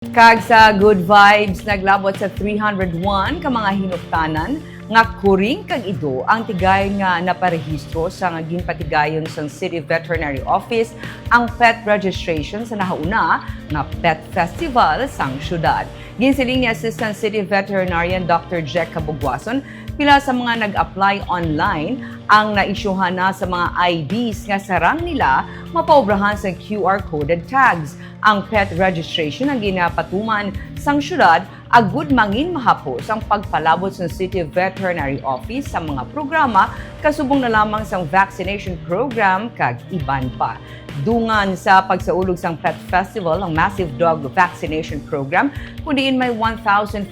Kag sa Good Vibes, naglabot sa 301 ka mga hinuptanan nga kuring kag ido ang tigay nga naparehistro sa nga ginpatigayon sa City Veterinary Office ang pet registration sa nahauna nga pet festival sang syudad. Ginsiling ni Assistant City Veterinarian Dr. Jack Cabugwason, pila sa mga nag-apply online ang naisyuhan na sa mga IDs nga sarang nila mapaubrahan sa QR coded tags. Ang pet registration ang ginapatuman sang syudad agud mangin mahapos ang pagpalabot sa City Veterinary Office sa mga programa kasubong na lamang sang vaccination program kag iban pa. Dungan sa pagsaulog sang Pet Festival ang massive dog vaccination program kundiin may 1,499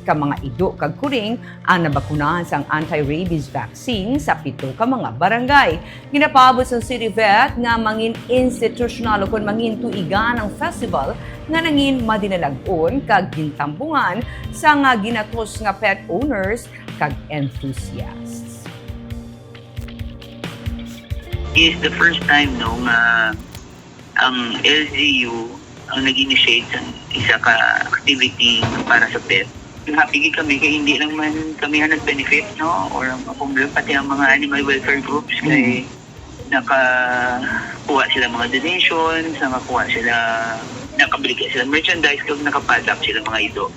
ka mga ido kag kuring ang nabakunahan sang anti-rabies vaccine sa 7 ka mga barangay. Ginapaabot sa City Vet nga mangin institutional o kung mangin tuigan ang festival nga nangin madinalag-on kag gintambungan sa nga ginatos nga pet owners kag enthusiasts. Is the first time nga ang LGU ang nag-initiate sa isa ka activity para sa pet. Happy kami kaya hindi lang man kami ang nag-benefit, no? Or pati ang mga animal welfare groups kay nakakuha sila mga donations, nakabili sila merchandise kung nakapadak sila mga ito.